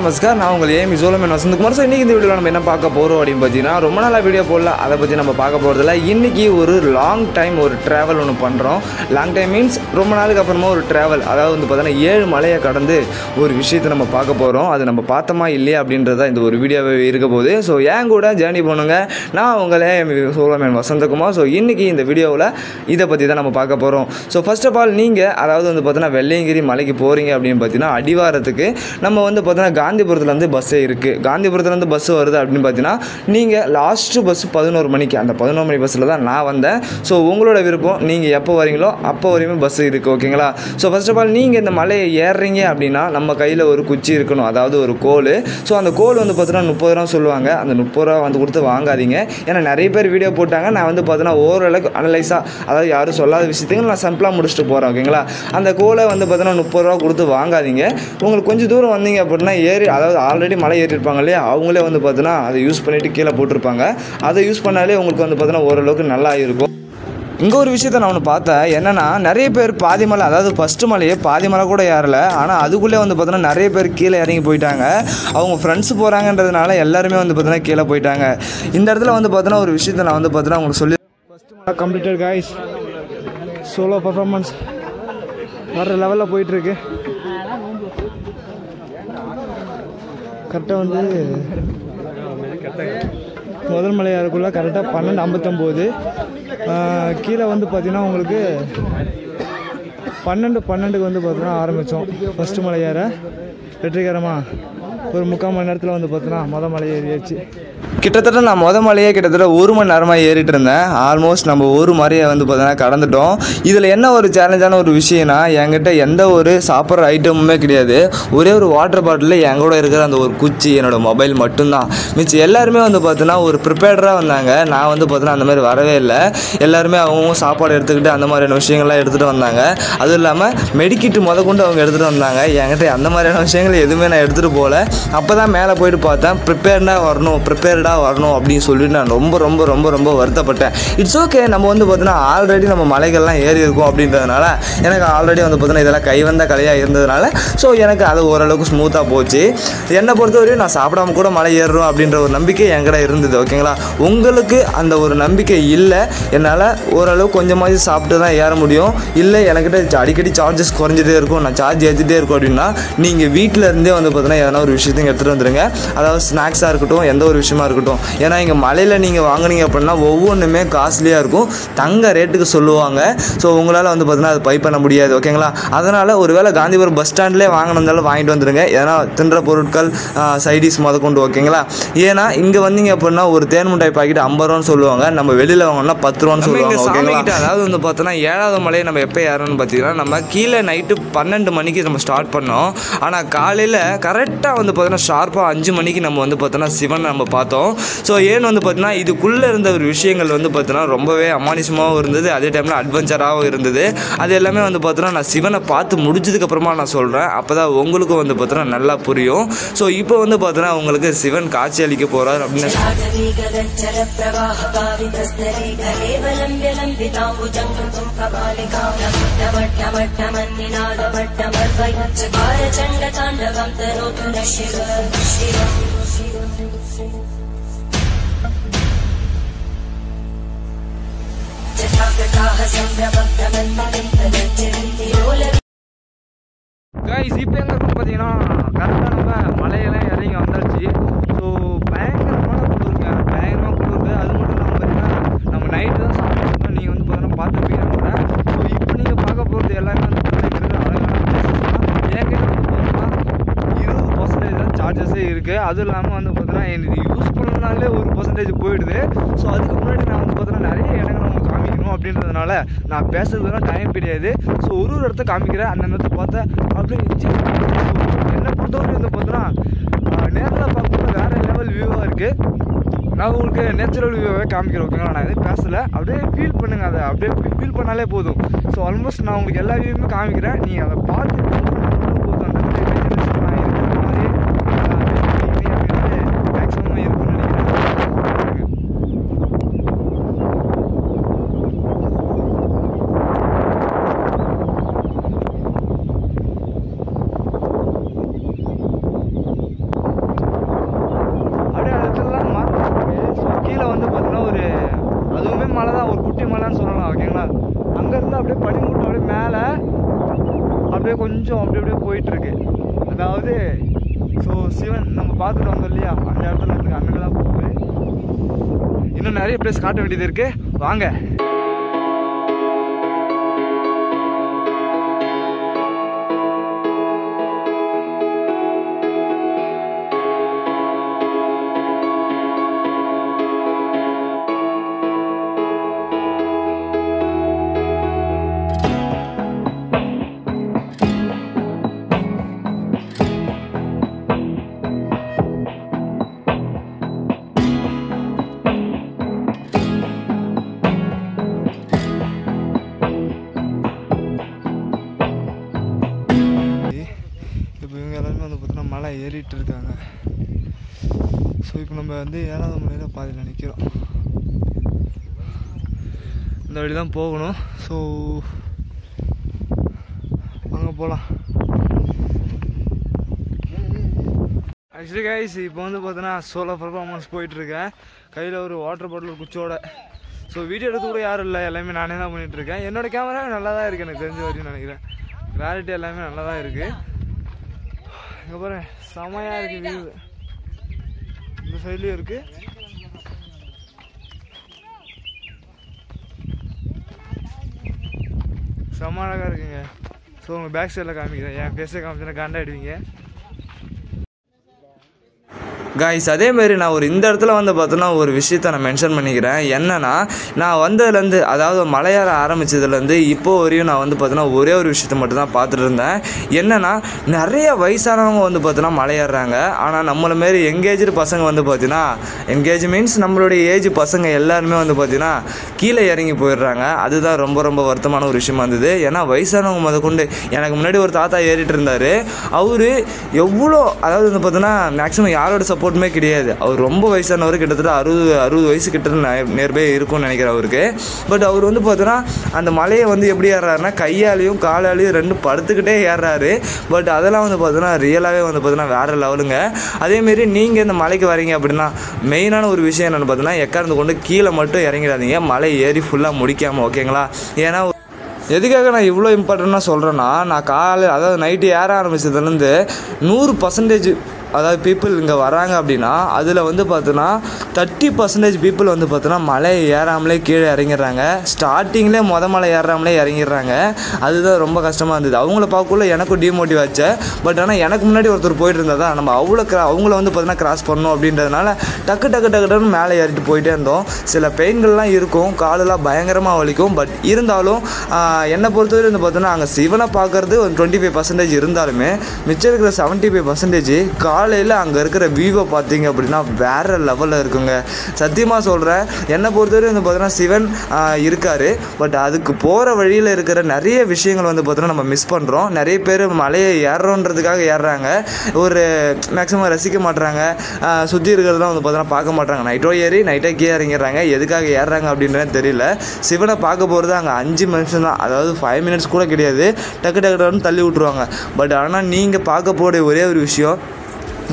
நமஸ்கார். நான் உங்கள் Amy Solomon Vasanthakumar. So இன்றைக்கி இந்த வீடியோவில் நம்ம என்ன பார்க்க போகிறோம் அப்படின்னு பார்த்தீங்கன்னா, ரொம்ப நாளாக வீடியோ போடல, அதை பற்றி நம்ம பார்க்க போகிறதில்ல. இன்றைக்கி ஒரு லாங் டைம் ஒரு ட்ராவல் ஒன்று பண்ணுறோம். லாங் டைம் மீன்ஸ் ரொம்ப நாளுக்கு அப்புறமா ஒரு ட்ராவல், அதாவது வந்து பார்த்தீங்கன்னா 7 மலையை கடந்து ஒரு விஷயத்தை நம்ம பார்க்க போகிறோம். அது நம்ம பார்த்தோமா இல்லையா அப்படின்றத இந்த ஒரு வீடியோவே இருக்க போகுது. ஸோ ஏன் கூட ஜேர்னி பண்ணுங்க, நான் உங்களே சோலமன் வசந்தகுமார். ஸோ இன்றைக்கி இந்த வீடியோவில் இதை பற்றி தான் நம்ம பார்க்க போகிறோம். ஸோ ஃபர்ஸ்ட் ஆஃப் ஆல் நீங்கள் அதாவது வந்து பார்த்தீங்கன்னா வெள்ளையங்கிரி மலைக்கு போகிறீங்க அப்படின்னு பார்த்தீங்கன்னா, அடிவாரத்துக்கு நம்ம வந்து பார்த்தீங்கன்னா காந்திபுரத்துலேருந்து பஸ்ஸே இருக்குது. காந்திபுரத்துலேருந்து பஸ்ஸு வருது அப்படின்னு பார்த்தீங்கன்னா, நீங்கள் லாஸ்ட்டு பஸ்ஸு 11 மணிக்கு, அந்த 11 மணி பஸ்ஸில் தான் நான் வந்தேன். ஸோ உங்களோட விருப்பம், நீங்கள் எப்போ வரீங்களோ அப்போ வரையுமே பஸ்ஸு இருக்குது, ஓகேங்களா? ஸோ ஃபர்ஸ்ட் ஆஃப் ஆல் நீங்கள் இந்த மலையை ஏறுறீங்க அப்படின்னா நம்ம கையில் ஒரு குச்சி இருக்கணும், அதாவது ஒரு கோல். ஸோ அந்த கோல் வந்து பார்த்தீங்கன்னா 30 ரூபா சொல்லுவாங்க. அந்த 30 ரூபா வந்து கொடுத்து வாங்காதீங்க. ஏன்னா நிறைய பேர் வீடியோ போட்டாங்க. நான் வந்து பார்த்தீங்கன்னா ஓரளவுக்கு அனலைஸாக, அதாவது யாரும் சொல்லாத விஷயத்தையும் நான் சிம்பிளாக முடிச்சுட்டு போகிறேன், ஓகேங்களா? அந்த கோலை வந்து பார்த்தீங்கன்னா 30 ரூபா கொடுத்து வாங்காதீங்க. உங்களுக்கு கொஞ்சம் தூரம் வந்தீங்க அப்படின்னா ஏறி, அதாவது ஆல்ரெடி மலை ஏறியிருப்பாங்க இல்லையா, அவங்களே வந்து பார்த்தீங்கன்னா அதை யூஸ் பண்ணிவிட்டு கீழே போட்டிருப்பாங்க. அதை யூஸ் பண்ணாலே உங்களுக்கு வந்து பார்த்தீங்கன்னா ஓரளவுக்கு நல்லா இருக்கும். இங்கே ஒரு விஷயத்தை நான் ஒன்று பார்த்தேன். என்னென்னா, நிறைய பேர் பாதி மலை, அதாவது ஃபஸ்ட்டு மலையே பாதி மலை கூட ஏறலை. ஆனால் அதுக்குள்ளே வந்து பார்த்தீங்கன்னா நிறைய பேர் கீழே இறங்கி போயிட்டாங்க. அவங்க ஃப்ரெண்ட்ஸ் போகிறாங்கன்றதுனால எல்லாருமே வந்து பார்த்தீங்கன்னா கீழே போயிட்டாங்க. இந்த இடத்துல வந்து பார்த்தீங்கன்னா ஒரு விஷயத்தை நான் வந்து பார்த்தீங்கன்னா உங்களுக்கு சொல்லி, ஃபஸ்ட்டு மலை கம்ப்ளீட்டட் காய்ஸ். சோலோ பர்ஃபார்மன்ஸ் வேறு லெவலில் போயிட்டுருக்கு. கரெக்டாக வந்து முதல் மலையாருக்குள்ளே கரெக்டாக 12:59. கீழே வந்து பார்த்திங்கன்னா உங்களுக்கு 12:12க்கு வந்து பார்த்தீங்கன்னா ஆரம்பித்தோம் ஃபஸ்ட்டு மலை ஏற. வெற்றிகரமாக ஒரு 3/4 மணி நேரத்தில் வந்து பார்த்தீங்கன்னா மொதல் மலை ஏறியாச்சு. கிட்டத்தட்ட நான் மலையே கிட்டத்தட்ட 1 மணி நேரமாக ஏறிட்டு இருந்தேன். ஆல்மோஸ்ட் நம்ம ஒரு மலையை வந்து பார்த்தீங்கன்னா கடந்துட்டோம். இதில் என்ன ஒரு சேலஞ்சான ஒரு விஷயம்னா, என்கிட்ட எந்த ஒரு சாப்பிட்ற ஐட்டமுமே கிடையாது. ஒரே ஒரு வாட்டர் பாட்டிலில் என் கூட இருக்கிற அந்த ஒரு குச்சி, என்னோடய மொபைல் மட்டும்தான். மிச்சம் எல்லாருமே வந்து பார்த்தீங்கன்னா ஒரு ப்ரிப்பேர்டாக வந்தாங்க. நான் வந்து பார்த்தீங்கன்னா அந்த மாதிரி வரவே இல்லை. எல்லாருமே அவங்க சாப்பாடு எடுத்துக்கிட்டு அந்த மாதிரியான விஷயங்கள்லாம் எடுத்துகிட்டு வந்தாங்க. அதுவும் இல்லாமல் மெடிக்கிட்டு கொண்டு அவங்க எடுத்துகிட்டு வந்தாங்க. என்கிட்ட அந்த மாதிரியான விஷயங்கள் எதுவுமே நான் எடுத்துகிட்டு போகல. அப்போ தான் மேலே போயிட்டு பார்த்தேன், ப்ரிப்பேர்டாக வரணும் அப்படின்னு சொல்லிட்டு நான் ரொம்ப வருத்தப்பட்டேன். இட்ஸ் ஓகே, நம்ம வந்து பார்த்தீங்கன்னா ஆல்ரெடி நம்ம மலைகள்லாம் ஏறி இருக்கோம் அப்படின்றதுனால எனக்கு ஆல்ரெடி வந்து பார்த்தீங்கன்னா இதெல்லாம் கைவந்த கலையாக இருந்ததுனால ஸோ எனக்கு அது ஓரளவுக்கு ஸ்மூத்தாக போச்சு. என்னை பொறுத்தவரையும் நான் சாப்பிடாம கூட மலை ஏறுறோம் அப்படின்ற ஒரு நம்பிக்கை என்கிட்ட இருந்தது, ஓகேங்களா? உங்களுக்கு அந்த ஒரு நம்பிக்கை இல்லை, என்னால் ஓரளவு கொஞ்சமாவது சாப்பிட்டு தான் ஏற முடியும், இல்லை எனக்கிட்ட அடிக்கடி சார்ஜஸ் குறைஞ்சிட்டே இருக்கும், நான் சார்ஜ் ஏற்றிட்டே இருக்கும் அப்படின்னா நீங்கள் வீட்டில் இருந்தே வந்து பார்த்தீங்கன்னா எதனா ஒரு விஷயத்தையும் எடுத்துகிட்டு வந்துடுங்க. அதாவது ஸ்நாக்ஸாக இருக்கட்டும், எந்த ஒரு விஷயமா இருக்கட்டும். ஏன்னா இங்கே மலையில் நீங்கள் வாங்கினீங்க அப்படின்னா ஒவ்வொன்றுமே காஸ்ட்லியாக இருக்கும், தங்க ரேட்டுக்கு சொல்லுவாங்க. ஸோ உங்களால் வந்து பார்த்தீங்கன்னா அது பை பண்ண முடியாது, ஓகேங்களா? அதனால் ஒருவேளை காந்திபுரம் பஸ் ஸ்டாண்ட்லேயே வாங்கினாலும் வாங்கிட்டு வந்துடுங்க. ஏன்னா தின்ற பொருட்கள், சைடிஸ் கொண்டு, ஓகேங்களா? ஏன்னா இங்கே வந்தீங்க அப்படின்னா ஒரு தேன் மிட்டாய் பாக்கெட் 50 ரூபான்னு சொல்லுவாங்க, நம்ம வெளியில் வாங்கினா 10 ரூபான்னு சொல்லுவாங்க, ஓகேங்களா? அதாவது வந்து பார்த்தோன்னா 7வது மலையை நம்ம எப்போ ஏறணும்னு பார்த்தீங்கன்னா, நம்ம கீழே நைட்டு 12 மணிக்கு நம்ம ஸ்டார்ட் பண்ணோம். ஆனால் காலையில் கரெக்டாக வந்து பார்த்தீங்கன்னா ஷார்ப்பாக 5 மணிக்கு நம்ம வந்து பார்த்தோன்னா சிவன் நம்ம பார்த்தோம். ஸோ ஏன்னு வந்து பார்த்தீங்கன்னா இதுக்குள்ளே இருந்த ஒரு விஷயங்கள் வந்து பார்த்தீங்கன்னா ரொம்பவே அமானுஷமாகவும் இருந்தது, அதே டைமில் அட்வென்ச்சராகவும் இருந்தது. அது எல்லாமே வந்து பார்த்தோன்னா நான் சிவனை பார்த்து முடிச்சதுக்கப்புறமா நான் சொல்கிறேன், அப்போ தான் உங்களுக்கும் வந்து பார்த்தோன்னா நல்லா புரியும். ஸோ இப்போ வந்து பார்த்தோன்னா உங்களுக்கு சிவன் காட்சி அளிக்க போகிறார் அப்படின்னு கைஸ். இப்போ எங்கே இருக்கும் பார்த்தீங்கன்னா, கரெக்டாக நம்ம மலையெல்லாம் இறங்கி வந்தாச்சு. ஸோ பயங்கரமான குளிருங்க, பயங்கரமாக குளிருது. அது மட்டும் இல்லாமல் பார்த்தீங்கன்னா நம்ம நைட்டு தான் சாப்பிட்றோம், நீங்கள் வந்து பார்த்தீங்கன்னா பார்த்துருப்பீங்க. ஸோ இப்போ நீங்கள் பார்க்க போகிறது எல்லாமே வந்து பார்த்தீங்கன்னா அழகான என்கிட்ட வந்து பார்த்தீங்கன்னா 20% தான் சார்ஜஸே இருக்குது. அதுவும் இல்லாமல் வந்து பார்த்தீங்கன்னா எனக்கு யூஸ் பண்ணனாலே 1% போயிடுது. ஸோ அதுக்கு முன்னாடி நான் வந்து பார்த்தீங்கன்னா நிறைய இடங்கள் உங்களுக்கு காமிக்கணும் அப்படின்றதுனால நான் பேசுறதுலாம் டைம் கிடையாது. ஸோ ஒரு இடத்த காமிக்கிறேன், அந்த இடத்த பார்த்தா அப்படியே என்னை பொறுத்தவரை வந்து பார்த்தீங்கன்னா நேரில் பார்க்கும்போது வேறு லெவல் வியூவாக இருக்குது. நான் உங்களுக்கு நேச்சுரல் வியூவாகவே காமிக்கிறேன், ஓகேங்களா? நான் எதுவும் பேசலை, அப்படியே ஃபீல் பண்ணுங்கள், அதை அப்படியே ஃபீல் பண்ணாலே போதும். ஸோ ஆல்மோஸ்ட் நான் உங்களுக்கு எல்லா வியூவுமே காமிக்கிறேன், நீங்கள் அதை பார்த்து போதும். அந்த இமேஜினேஷன் நான் இருக்கிற மாதிரி மேக்ஸிமம் இருக்குன்னு நினைக்கிறேன். கொஞ்சம் அப்படி அப்படியே போயிட்டுருக்கு. அதாவது ஸோ சிவன் நம்ம பார்த்துட்டு வந்தோம் இல்லையா, அந்த இடத்துல இருக்கு அங்கெல்லாம் போகுது. இன்னும் நிறைய பிளேஸ் காட்ட வேண்டியது இருக்குது, வாங்க. மலை ஏறிட்டு இருக்காங்க. ஸோ இப்போ நம்ம வந்து 7வது மலையில் பாதியில் நிற்கிறோம். இந்த வழி தான் போகணும். ஸோ அங்கே போகலாம். ஆக்சுவலி கைஸ் இப்போ வந்து பார்த்தோன்னா சோலோ பர்ஃபார்மன்ஸ் போயிட்டுருக்கேன். கையில் ஒரு வாட்டர் பாட்டில் குச்சியோட. ஸோ வீடியோ எடுத்து கூட யாரும் இல்லை, எல்லாமே நானே தான் பண்ணிகிட்ருக்கேன். என்னோடய கேமரா நல்லா தான் இருக்குது, எனக்கு தெரிஞ்ச வரையும் நினைக்கிறேன். கிளாரிட்டி எல்லாமே நல்லா தான் இருக்குது. இங்கே பாரு செமையாக இருக்குது வியூ. இந்த சைட்லேயும் இருக்குது. செம்ம அழகாக இருக்குங்க. ஸோ உங்கள் பேக் சைடில் காமிக்கிறேன். என் ஃபேஸை காமிச்சுன்னா காண்டாயிடுவீங்க. காய்ஸ் அதேமாரி நான் இந்த இடத்துல வந்து பார்த்தோன்னா ஒரு விஷயத்தை நான் மென்ஷன் பண்ணிக்கிறேன். என்னென்னா நான் வந்ததுலேருந்து, அதாவது மலையேற ஆரம்பித்ததுலேருந்து இப்போ வரையும் நான் வந்து பார்த்தோன்னா ஒரே ஒரு விஷயத்தை மட்டும் தான் பார்த்துட்டு இருந்தேன். என்னென்னா நிறைய வயசானவங்க வந்து பார்த்தோன்னா மலையேறாங்க. ஆனால் நம்மளை மாரி எங்கேஜ்டு பசங்க வந்து பார்த்தீங்கன்னா, என்கேஜ் மீன்ஸ் நம்மளுடைய ஏஜ் பசங்க எல்லாருமே வந்து பார்த்தீங்கன்னா கீழே இறங்கி போயிடுறாங்க. அதுதான் ரொம்ப ரொம்ப வருத்தமான ஒரு விஷயமா இருந்தது. ஏன்னா வயசானவங்க முதற்கொண்டு, எனக்கு முன்னாடி ஒரு தாத்தா ஏறிட்டு இருந்தார். அவர் எவ்வளோ, அதாவது வந்து பார்த்தோன்னா மேக்ஸிமம் யாரோட சப்போர்ட்டுமே கிடையாது. அவர் ரொம்ப வயசானவர், கிட்டத்தட்ட 60 வயசு கிட்ட நேர்பே இருக்கும்னு நினைக்கிறேன் அவருக்கு. பட் அவர் வந்து பார்த்தோன்னா அந்த மலையை வந்து எப்படி ஏறுறாருன்னா கையாலையும் காலாலையும் ரெண்டும் படுத்துக்கிட்டே ஏறுறாரு. பட் அதெல்லாம் வந்து பார்த்தோன்னா ரியலாகவே வந்து பார்த்தோன்னா வேறு லெவலுங்க. அதேமாரி நீங்கள் இந்த மலைக்கு வரீங்க அப்படின்னா மெயினான ஒரு விஷயம் என்னென்னு பார்த்தோன்னா எக்கார்ந்து கொண்டு கீழே மட்டும் இறங்கிடாதீங்க, மலை ஏறி ஃபுல்லாக முடிக்காமல், ஓகேங்களா? ஏன்னா எதுக்காக நான் இவ்வளோ இம்பார்ட்டண்ட்டாக சொல்கிறேன்னா, நான் அதாவது நைட்டு ஏற ஆரம்பித்ததுலேருந்து 100% அதாவது பீப்புள் இங்கே வராங்க அப்படின்னா அதில் வந்து பார்த்தோன்னா 30% பீப்புள் வந்து பார்த்தோன்னா மலை ஏறாமலே கீழே இறங்கிடுறாங்க. ஸ்டார்டிங்லேயே மலை ஏறாமலே இறங்கிடுறாங்க. அதுதான் ரொம்ப கஷ்டமாக இருந்தது. அவங்கள பார்க்கக்குள்ள எனக்கும் டிமோட்டிவ் ஆச்சு. பட் ஆனால் எனக்கு முன்னாடி ஒருத்தர் போயிட்டு இருந்தால் தான் நம்ம அவங்கள வந்து பார்த்தோன்னா கிராஸ் பண்ணணும் அப்படின்றதுனால டக்குன்னு மேலே ஏறிட்டு போயிட்டே இருந்தோம். சில பெயின்கள்லாம் இருக்கும், காலெல்லாம் பயங்கரமாக வலிக்கும். பட் இருந்தாலும் என்னை பொறுத்தவரை வந்து பார்த்தோன்னா அங்கே சிவனை பார்க்குறது ஒரு 25% இருந்தாலுமே மிச்சம் இருக்கிற 75% காலையில் அங்கே இருக்கிற வியூவை பார்த்தீங்க அப்படின்னா வேறு லெவலில் இருக்குங்க. சத்தியமாக சொல்கிறேன். என்னை பொறுத்தவரை வந்து பார்த்தோன்னா சிவன் இருக்கார். பட் அதுக்கு போகிற வழியில் இருக்கிற நிறைய விஷயங்கள் வந்து பார்த்தோன்னா நம்ம மிஸ் பண்ணுறோம். நிறைய பேர் மலையை ஏறுறோன்றதுக்காக ஏறுறாங்க, ஒரு மேக்ஸிமம் ரசிக்க மாட்டுறாங்க. சுற்றி இருக்கிறதெல்லாம் வந்து பார்த்தோன்னா பார்க்க மாட்டாங்க. நைட்டோ ஏறி நைட்டோ கீழே இறங்கிடுறாங்க. எதுக்காக ஏறுறாங்க அப்படின்றது தெரியல. சிவனை பார்க்க போகிறது அங்கே 5 நிமிஷம் தான், அதாவது 5 மினிட்ஸ் கூட கிடையாது. டக்குன்னு தள்ளி விட்ருவாங்க. பட் ஆனால் நீங்கள் பார்க்க போகிற ஒரே ஒரு விஷயம்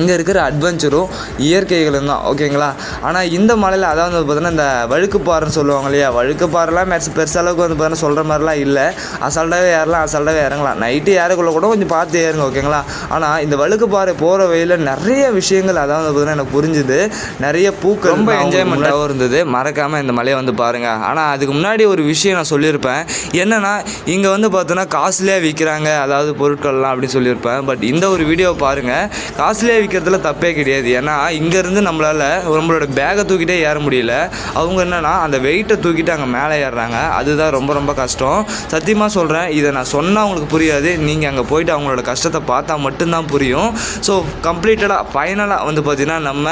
இங்கே இருக்கிற அட்வென்ச்சரும் இயற்கைகளும் தான், ஓகேங்களா? ஆனால் இந்த மலையில் அதாவது வந்து பார்த்தோன்னா இந்த வழுக்குப்பாறைன்னு சொல்லுவாங்க இல்லையா, வழுக்குப்பாறைலாம் பெருசளவுக்கு வந்து பார்த்தோன்னா சொல்கிற மாதிரிலாம் இல்லை. அசால்ட்டாகவே ஏறலாம், அசால்ட்டாகவே இறங்கலாம். நைட்டு ஏறக்குள்ள கூட கொஞ்சம் பார்த்து ஏறுங்க, ஓகேங்களா? ஆனால் இந்த வழுக்குப்பாறை போகிற வழியில் நிறைய விஷயங்கள் அதாவது வந்து பார்த்தோன்னா எனக்கு புரிஞ்சுது. நிறைய பூக்கள், ரொம்ப என்ஜாய்மெண்ட்டாகவும் இருந்தது. மறக்காமல் இந்த மலையை வந்து பாருங்கள். ஆனால் அதுக்கு முன்னாடி ஒரு விஷயம் நான் சொல்லியிருப்பேன். என்னென்னா இங்கே வந்து பார்த்தோன்னா காஸ்ட்லியாக விற்கிறாங்க, அதாவது பொருட்கள்லாம் அப்படின்னு சொல்லியிருப்பேன். பட் இந்த ஒரு வீடியோவை பாருங்கள். காஸ்ட்லியாக விற்கிறதுல தப்பே கிடையாது. ஏன்னா இங்கேருந்து நம்மளோட பேகை தூக்கிட்டே ஏற முடியல. அவங்க என்னென்னா அந்த வெயிட்டை தூக்கிட்டு அங்கே மேலே ஏறுறாங்க. அதுதான் ரொம்ப ரொம்ப கஷ்டம். சத்தியமாக சொல்கிறேன், இதை நான் சொன்னால் அவங்களுக்கு புரியாது. நீங்கள் அங்கே போயிட்டு அவங்களோட கஷ்டத்தை பார்த்தா மட்டும்தான் புரியும். ஸோ கம்ப்ளீட்டடாக ஃபைனலாக வந்து பார்த்திங்கன்னா நம்ம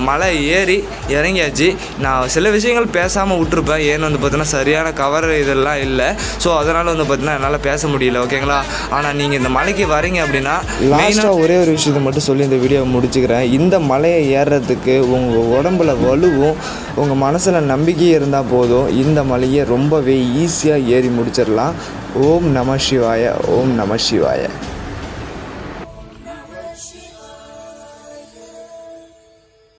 மலை ஏறி இறங்கியாச்சு. நான் சில விஷயங்கள் பேசாமல் விட்டுருப்பேன். ஏன்னு வந்து பார்த்தீங்கன்னா சரியான கவர் இதெல்லாம் இல்லை. ஸோ அதனால் வந்து பார்த்தீங்கன்னா என்னால் பேச முடியல, ஓகேங்களா? ஆனால் நீங்கள் இந்த மலைக்கு வரீங்க அப்படின்னா மெயினாக ஒரே ஒரு விஷயத்தை மட்டும் சொல்லி இந்த வீடியோவை முடிச்சுக்கிறேன். இந்த மலையை ஏறுறதுக்கு உங்கள் உடம்புல வலுவும் உங்கள் மனசில் நம்பிக்கையும் இருந்தால் போதும். இந்த மலையை ரொம்பவே ஈஸியாக ஏறி முடிச்சிடலாம். ஓம் நம சிவாய, ஓம் நம சிவாய.